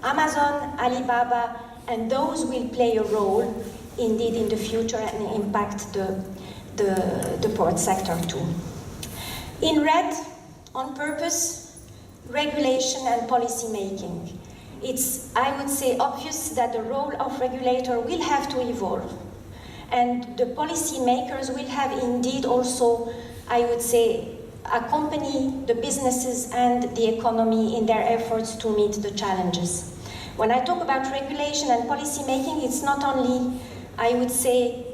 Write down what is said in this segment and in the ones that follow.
Amazon, Alibaba, and those will play a role indeed in the future and impact the port sector too. In red, on purpose, regulation and policy making. It's, I would say, obvious that the role of regulator will have to evolve. And the policy makers will have indeed also, I would say, accompany the businesses and the economy in their efforts to meet the challenges. When I talk about regulation and policy making, it's not only, I would say,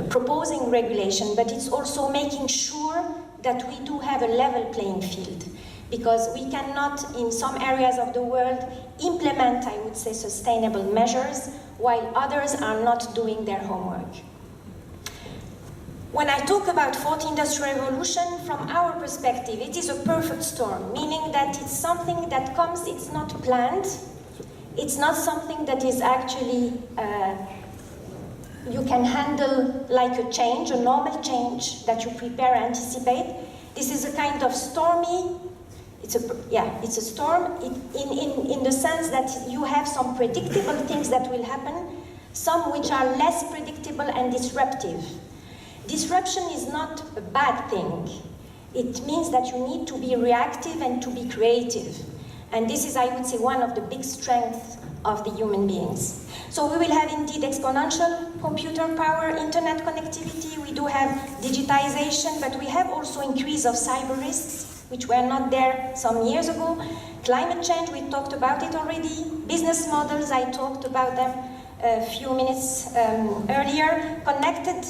proposing regulation, but it's also making sure that we do have a level playing field. Because we cannot, in some areas of the world, implement, I would say, sustainable measures, while others are not doing their homework. When I talk about fourth industrial revolution, from our perspective, it is a perfect storm, meaning that it's something that comes, it's not planned, it's not something that is actually, you can handle like a change, a normal change that you prepare, anticipate. This is a kind of stormy, it's a storm in the sense that you have some predictable things that will happen, some which are less predictable and disruptive. Disruption is not a bad thing. It means that you need to be reactive and to be creative. And this is, I would say, one of the big strengths of the human beings. So we will have indeed exponential computer power, internet connectivity, we do have digitization, but we have also increase of cyber risks, which were not there some years ago. Climate change, we talked about it already. Business models, I talked about them a few minutes earlier. Connected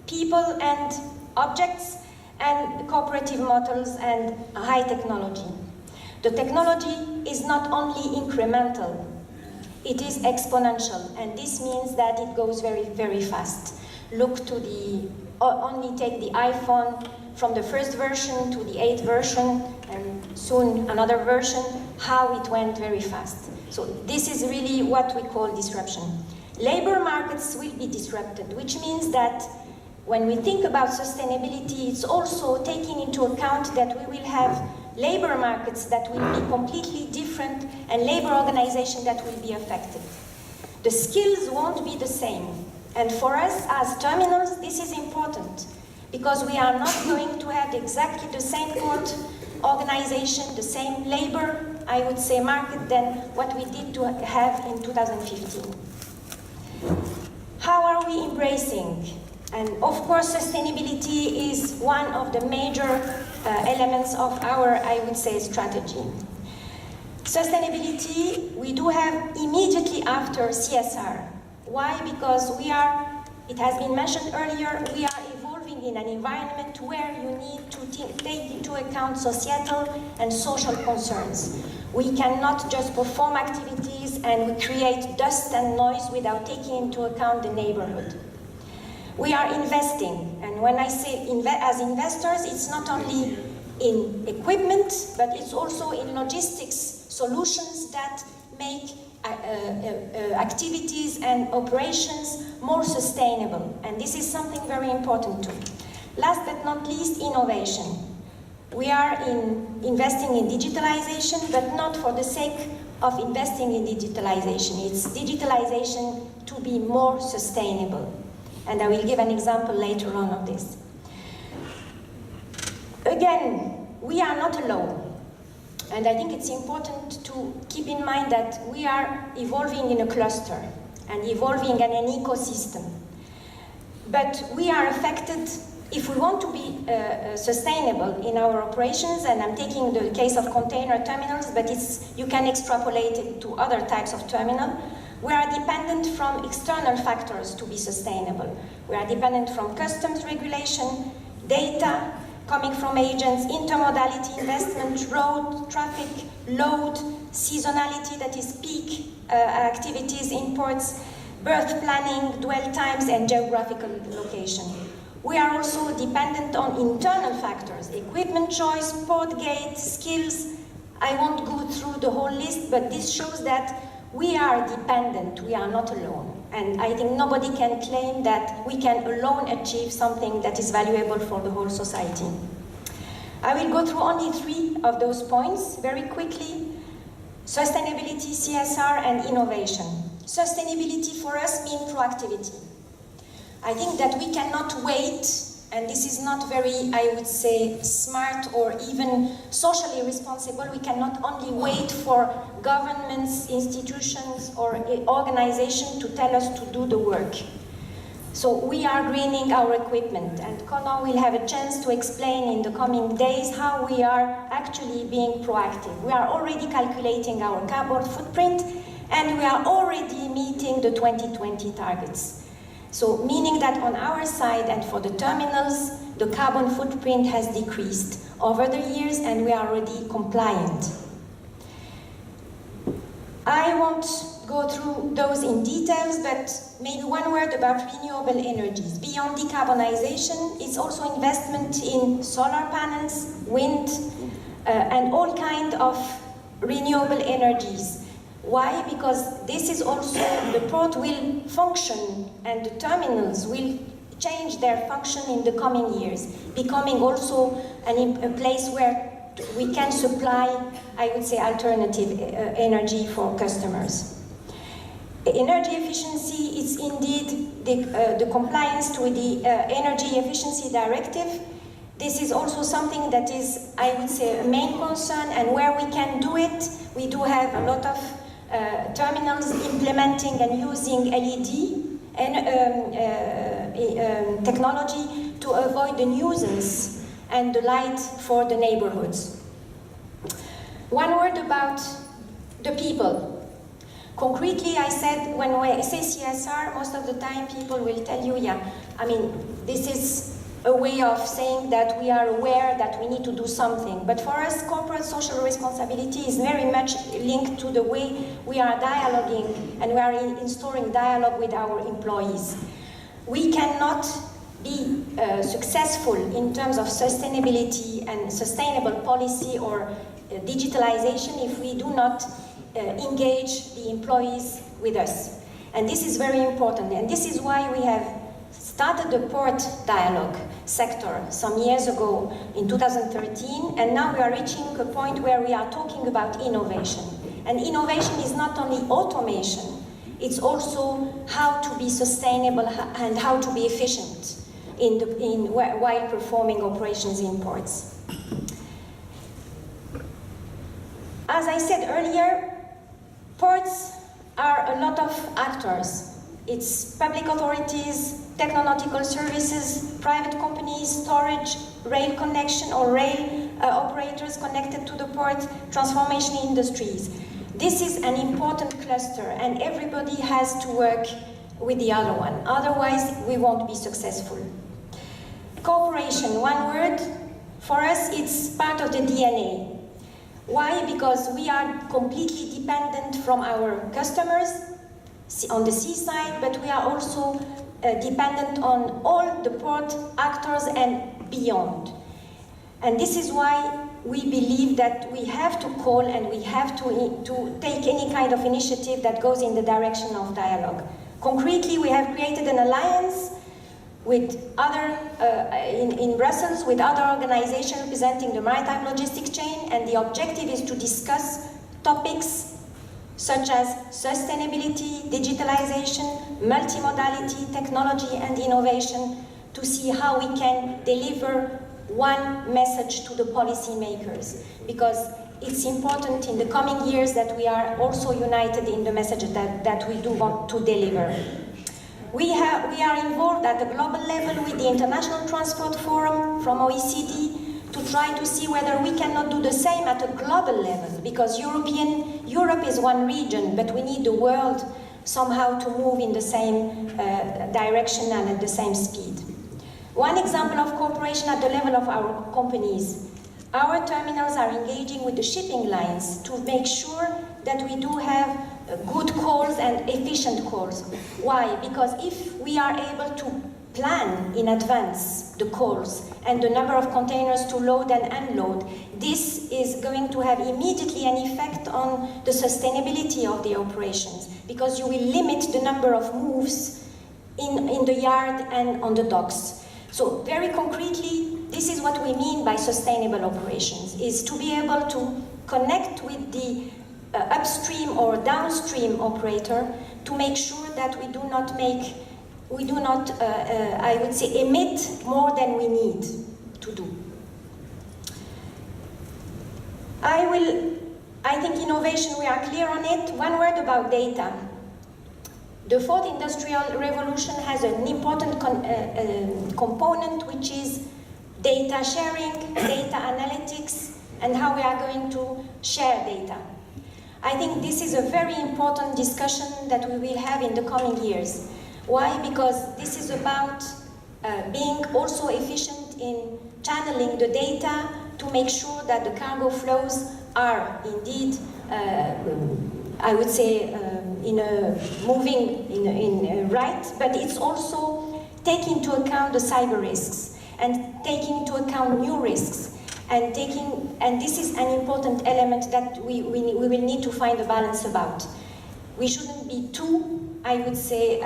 people and objects, and cooperative models and high technology. The technology is not only incremental, it is exponential, and this means that it goes very, very fast. Look to the, only take the iPhone from the first version to the 8th version, and soon another version, how it went very fast. So this is really what we call disruption. Labor markets will be disrupted, which means that when we think about sustainability, it's also taking into account that we will have labor markets that will be completely different and labor organization that will be affected. The skills won't be the same. And for us as terminals, this is important because we are not going to have exactly the same port organization, the same labor, I would say, market than what we did to have in 2015. How are we embracing? And of course, sustainability is one of the major elements of our, I would say, strategy. Sustainability, we do have immediately after CSR. Why? Because we are, it has been mentioned earlier, we are evolving in an environment where you need to take into account societal and social concerns. We cannot just perform activities and we create dust and noise without taking into account the neighborhood. We are investing, and when I say as investors, it's not only in equipment, but it's also in logistics solutions that make activities and operations more sustainable, and this is something very important too. Last but not least, innovation. We are investing in digitalization, but not for the sake of investing in digitalization. It's digitalization to be more sustainable. And I will give an example later on of this. Again, we are not alone. And I think it's important to keep in mind that we are evolving in a cluster and evolving in an ecosystem. But we are affected, if we want to be sustainable in our operations, and I'm taking the case of container terminals, but you can extrapolate it to other types of terminal. We are dependent from external factors to be sustainable. We are dependent from customs regulation, data coming from agents, intermodality investment, road, traffic, load, seasonality, that is peak activities in ports, berth planning, dwell times, and geographical location. We are also dependent on internal factors, equipment choice, port gate, skills. I won't go through the whole list, but this shows that we are dependent, we are not alone. And I think nobody can claim that we can alone achieve something that is valuable for the whole society. I will go through only 3 of those points very quickly. Sustainability, CSR, and innovation. Sustainability for us means proactivity. I think that we cannot wait, and this is not very, I would say, smart or even socially responsible. We cannot only wait for governments, institutions, or organizations to tell us to do the work. So we are greening our equipment, and Conor will have a chance to explain in the coming days how we are actually being proactive. We are already calculating our carbon footprint, and we are already meeting the 2020 targets. So meaning that on our side and for the terminals, the carbon footprint has decreased over the years, and we are already compliant. I won't go through those in details, but maybe one word about renewable energies. Beyond decarbonization, it's also investment in solar panels, wind, and all kinds of renewable energies. Why? Because this is also, the port will function and the terminals will change their function in the coming years, becoming also a place where we can supply, I would say, alternative energy for customers. Energy efficiency is indeed the compliance to the Energy Efficiency Directive. This is also something that is, I would say, a main concern, and where we can do it, we do have a lot of terminals implementing and using LED and technology to avoid the nuisance and the light for the neighborhoods. One word about the people. Concretely, I said, when I say CSR, most of the time people will tell you, yeah, I mean, this is a way of saying that we are aware that we need to do something. But for us, corporate social responsibility is very much linked to the way we are dialoguing and we are installing dialogue with our employees. We cannot be successful in terms of sustainability and sustainable policy or digitalization if we do not engage the employees with us. And this is very important, and this is why we have started the port dialogue sector some years ago in 2013, and now we are reaching a point where we are talking about innovation. And innovation is not only automation, it's also how to be sustainable and how to be efficient while performing operations in ports. As I said earlier, ports are a lot of actors. It's public authorities, technological services, private companies, storage, rail connection or rail operators connected to the port, transformation industries. This is an important cluster, and everybody has to work with the other one. Otherwise, we won't be successful. Cooperation, one word. For us, it's part of the DNA. Why? Because we are completely dependent from our customers on the seaside, but we are also dependent on all the port actors and beyond. And this is why we believe that we have to call and we have to take any kind of initiative that goes in the direction of dialogue. Concretely, we have created an alliance with other, in Brussels, with other organizations representing the maritime logistics chain, and the objective is to discuss topics such as sustainability, digitalization, multimodality, technology and innovation, to see how we can deliver one message to the policymakers, because it's important in the coming years that we are also united in the message that we do want to deliver. We are involved at the global level with the International Transport Forum from OECD to try to see whether we cannot do the same at a global level, because Europe is one region, but we need the world somehow to move in the same direction and at the same speed. One example of cooperation at the level of our companies. Our terminals are engaging with the shipping lines to make sure that we do have good calls and efficient calls. Why? Because if we are able to plan in advance the calls and the number of containers to load and unload, this is going to have immediately an effect on the sustainability of the operations, because you will limit the number of moves in the yard and on the docks. So very concretely, this is what we mean by sustainable operations, is to be able to connect with the upstream or downstream operator to make sure that we do not, I would say, emit more than we need to do. I think innovation, we are clear on it. One word about data. The fourth industrial revolution has an important component, which is data sharing, data analytics, and how we are going to share data. I think this is a very important discussion that we will have in the coming years. Why? Because this is about being also efficient in channeling the data to make sure that the cargo flows are indeed, I would say, moving in right, but it's also taking into account the cyber risks and taking into account new risks. And this is an important element that we will need to find a balance about. We shouldn't be too, I would say,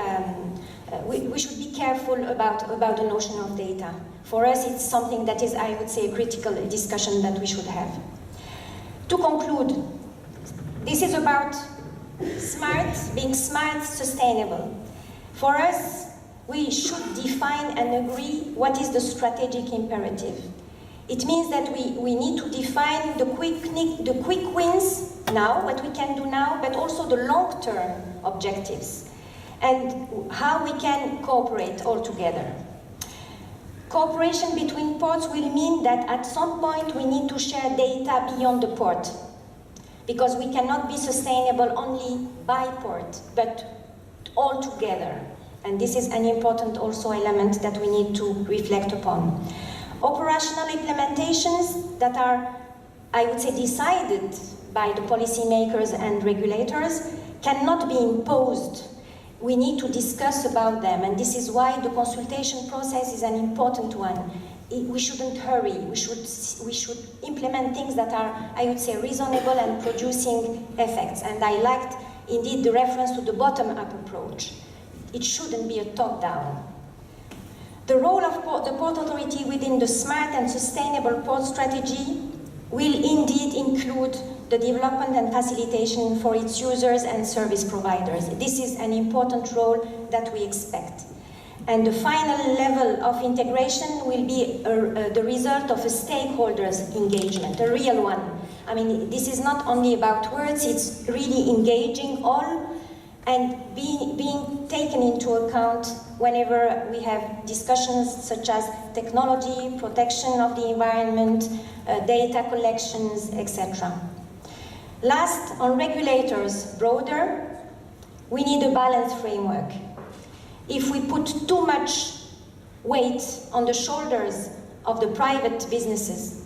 we should be careful about the notion of data. For us, it's something that is, I would say, a critical discussion that we should have. To conclude, this is about being smart, sustainable. For us, we should define and agree what is the strategic imperative. It means that we need to define the quick wins now, what we can do now, but also the long-term objectives and how we can cooperate all together. Cooperation between ports will mean that at some point we need to share data beyond the port, because we cannot be sustainable only by port, but all together. And this is an important also element that we need to reflect upon. Operational implementations that are, I would say, decided by the policymakers and regulators cannot be imposed. We need to discuss about them, and this is why the consultation process is an important one. We shouldn't hurry. We should implement things that are, I would say, reasonable and producing effects. And I liked, indeed, the reference to the bottom-up approach. It shouldn't be a top-down. The role of the Port Authority within the smart and sustainable port strategy will indeed include the development and facilitation for its users and service providers. This is an important role that we expect. And the final level of integration will be the result of a stakeholders engagement, a real one. I mean, this is not only about words, it's really engaging all and being taken into account whenever we have discussions such as technology, protection of the environment, data collections, etc. Last, on regulators, broader, we need a balanced framework. If we put too much weight on the shoulders of the private businesses,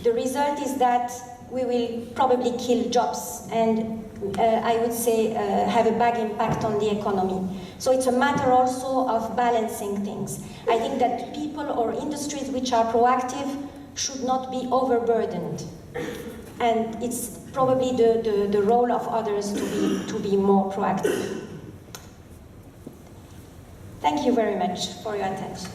the result is that we will probably kill jobs and I would say have a bad impact on the economy. So it's a matter also of balancing things. I think that people or industries which are proactive should not be overburdened. And it's probably the role of others to be more proactive. Thank you very much for your attention.